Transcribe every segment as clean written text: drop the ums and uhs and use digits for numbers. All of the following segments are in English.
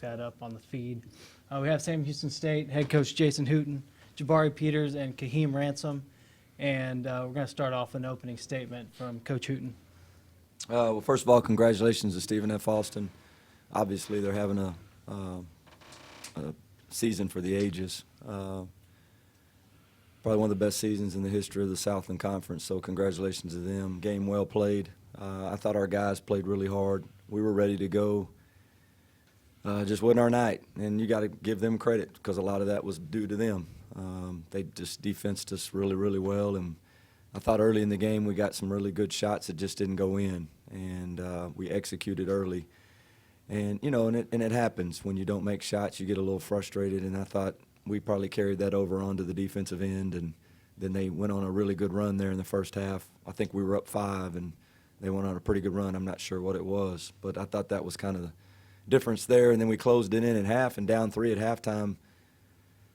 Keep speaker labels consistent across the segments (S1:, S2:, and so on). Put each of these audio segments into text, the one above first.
S1: that up on the feed. We have Sam Houston State head coach Jason Hooten, Jabari Peters, and Kaheem Ransom. And we're going to start off with an opening statement from Coach Hooten.
S2: Well, first of all, congratulations to Stephen F. Austin. Obviously, they're having a season for the ages. Probably one of the best seasons in the history of the Southland Conference, so congratulations to them. Game well played. I thought our guys played really hard. We were ready to go. Just wasn't our night, and you got to give them credit because a lot of that was due to them. They just defensed us really, really well, and I thought early in the game we got some really good shots that just didn't go in, and we executed early. And, you know, and it happens. When you don't make shots, you get a little frustrated, and I thought we probably carried that over onto the defensive end, and then they went on a really good run there in the first half. I think we were up 5, and they went on a pretty good run. I'm not sure what it was, but I thought that was kind of the difference there. And then we closed it in at half and down 3 at halftime.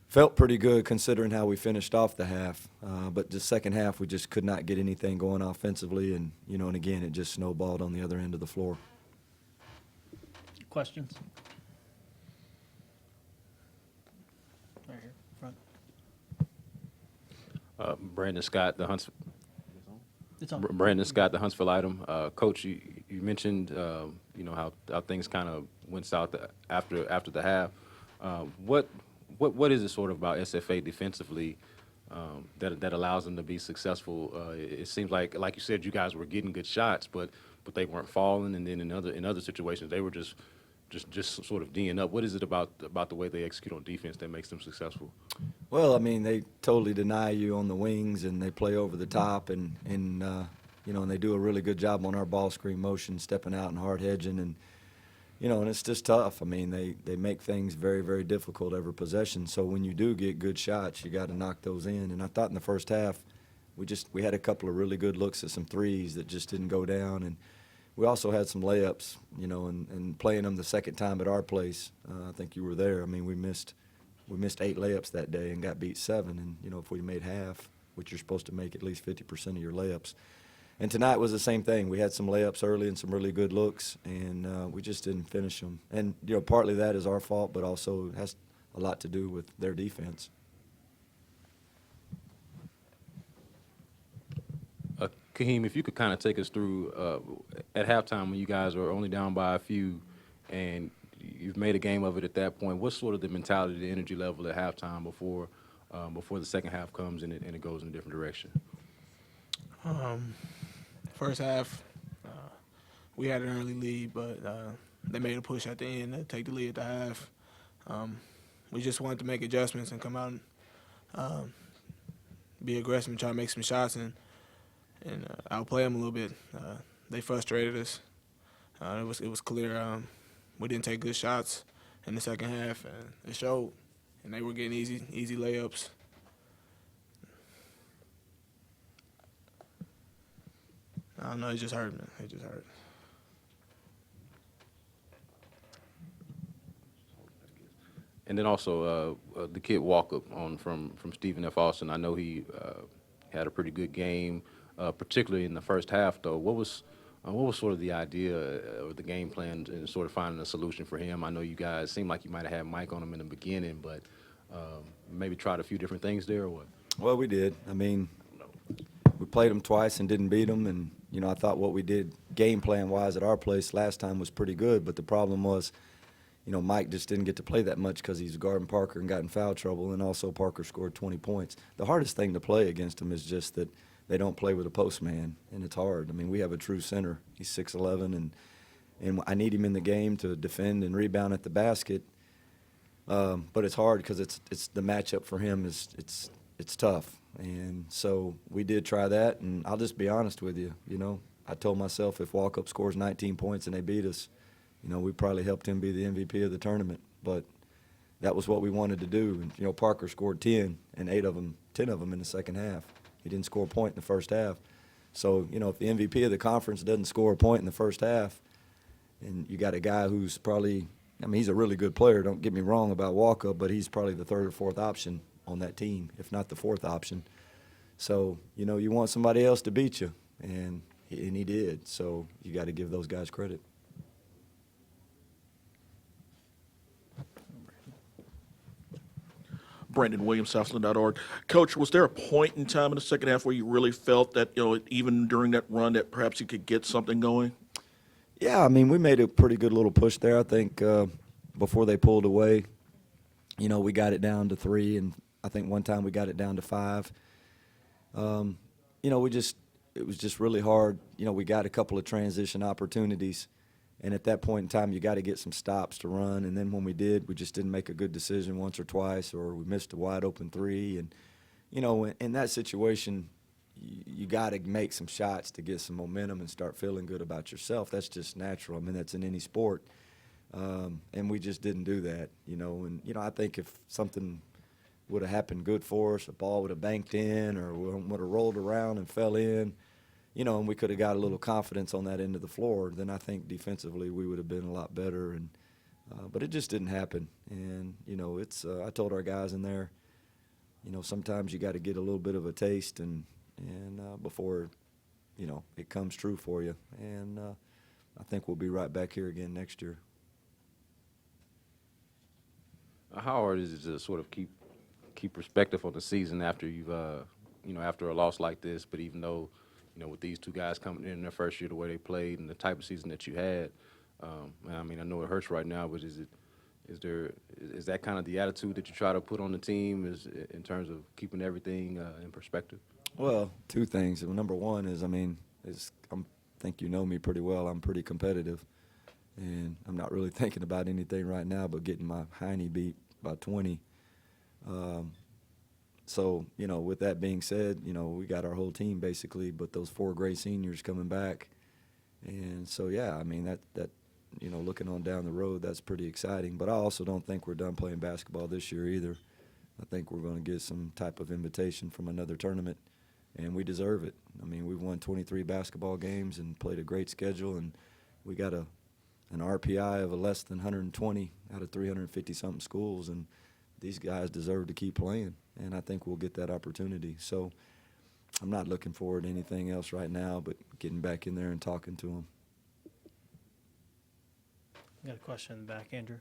S2: Felt pretty good considering how we finished off the half. But the second half, we just could not get anything going offensively, and, you know, and again, it just snowballed on the other end of the floor.
S1: Questions? Right here, front.
S3: Brandon Scott, the Huntsville.
S1: It's on.
S3: Brandon Scott, the Huntsville item. Coach, you mentioned you know how things kind of went south after the half. What is it sort of about SFA defensively that allows them to be successful? It seems like you said, you guys were getting good shots, but they weren't falling, and then in other situations they were just sort of D'ing up. What is it about the way they execute on defense that makes them successful?
S2: Well, I mean, they totally deny you on the wings, and they play over the top, and you know, and they do a really good job on our ball screen motion, stepping out and hard hedging, and you know, and it's just tough. I mean, they make things very, very difficult every possession. So when you do get good shots, you got to knock those in. And I thought in the first half, we had a couple of really good looks at some threes that just didn't go down, and we also had some layups, you know, and playing them the second time at our place. I think you were there. I mean, we missed 8 layups that day and got beat 7. And, you know, if we made half, which you're supposed to make at least 50% of your layups. And tonight was the same thing. We had some layups early and some really good looks, and we just didn't finish them. And, you know, partly that is our fault, but also it has a lot to do with their defense.
S3: Kaheem, if you could kind of take us through at halftime when you guys are only down by a few and you've made a game of it at that point, what's sort of the mentality, the energy level at halftime before the second half comes and it goes in a different direction?
S4: First half, we had an early lead, but they made a push at the end to take the lead at the half. We just wanted to make adjustments and come out and be aggressive and try to make some shots and outplay them a little bit. They frustrated us. It was clear we didn't take good shots in the second half, and it showed. And they were getting easy layups. I don't know, it just hurt, man. It just hurt.
S3: And then also the kid walk-up from Stephen F. Austin. I know he had a pretty good game, particularly in the first half, though. What was sort of the idea or the game plan in sort of finding a solution for him? I know you guys seemed like you might have had Mike on him in the beginning, but maybe tried a few different things there or what?
S2: Well, we did. I mean, we played them twice and didn't beat them, and, you know, I thought what we did game plan-wise at our place last time was pretty good, but the problem was, you know, Mike just didn't get to play that much because he's guarding Parker and got in foul trouble, and also Parker scored 20 points. The hardest thing to play against him is just that they don't play with a post man, and it's hard. I mean, we have a true center. He's 6'11", and I need him in the game to defend and rebound at the basket. But it's hard because it's the matchup for him it's tough. And so we did try that, and I'll just be honest with you. You know, I told myself if Walkup scores 19 points and they beat us, you know, we probably helped him be the MVP of the tournament. But that was what we wanted to do. And, you know, Parker scored 10, and 10 of them in the second half. He didn't score a point in the first half. So, you know, if the MVP of the conference doesn't score a point in the first half, and you got a guy who's probably, I mean, he's a really good player, don't get me wrong about Walkup, but he's probably the 3rd or 4th option on that team, if not the 4th option. So, you know, you want somebody else to beat you, and he did. So you got to give those guys credit.
S5: Brandon Williams, Southland.org. Coach, was there a point in time in the second half where you really felt that, even during that run, that perhaps you could get something going?
S2: Yeah, I mean, we made a pretty good little push there. I think before they pulled away, we got it down to 3, and I think one time we got it down to 5. It was just really hard. We got a couple of transition opportunities, and at that point in time, you got to get some stops to run. And then when we did, we just didn't make a good decision once or twice, or we missed a wide open 3. And in that situation, you got to make some shots to get some momentum and start feeling good about yourself. That's just natural. I mean, that's in any sport. And we just didn't do that, And, I think if something would have happened good for us, a ball would have banked in or would have rolled around and fell in, and we could have got a little confidence on that end of the floor, then I think defensively we would have been a lot better. And but it just didn't happen. And, I told our guys in there, sometimes you got to get a little bit of a taste and before, it comes true for you. And I think we'll be right back here again next year.
S3: How hard is it to sort of keep perspective on the season after you've, after a loss like this? But even though, with these two guys coming in their first year, the way they played and the type of season that you had, I mean, I know it hurts right now, but is that kind of the attitude that you try to put on the team in terms of keeping everything in perspective?
S2: Well, two things. Number one is, I think you know me pretty well. I'm pretty competitive, and I'm not really thinking about anything right now but getting my hiney beat by 20. So, with that being said, we got our whole team basically, but those 4 great seniors coming back. And so, yeah, I mean, that looking on down the road, that's pretty exciting. But I also don't think we're done playing basketball this year either. I think we're going to get some type of invitation from another tournament, and we deserve it. I mean, we've won 23 basketball games and played a great schedule, and we got an RPI of less than 120 out of 350-something schools, and these guys deserve to keep playing, and I think we'll get that opportunity. So I'm not looking forward to anything else right now but getting back in there and talking to them.
S1: We got a question in the back, Andrew.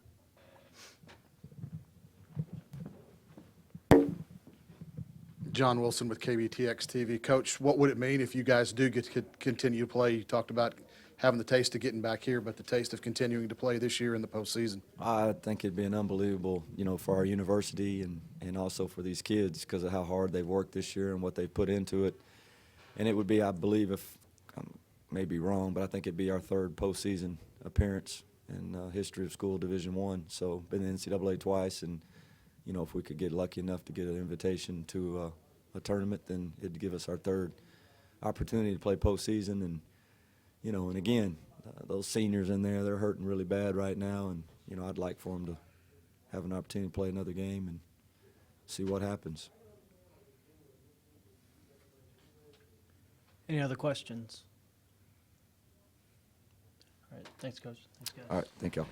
S6: John Wilson with KBTX TV. Coach, what would it mean if you guys do get to continue to play? You talked about having the taste of getting back here, but the taste of continuing to play this year in the postseason.
S2: I think it'd be an unbelievable, for our university and also for these kids because of how hard they've worked this year and what they've put into it. And it would be, I believe, if I may be wrong, but I think it'd be our 3rd postseason appearance in history of school Division I. So been in the NCAA twice, and, if we could get lucky enough to get an invitation to a tournament, then it'd give us our 3rd opportunity to play postseason. And, and again, those seniors in there, they're hurting really bad right now, and, I'd like for them to have an opportunity to play another game and see what happens.
S1: Any other questions? All right, thanks, Coach. Thanks, guys.
S2: All right, thank y'all.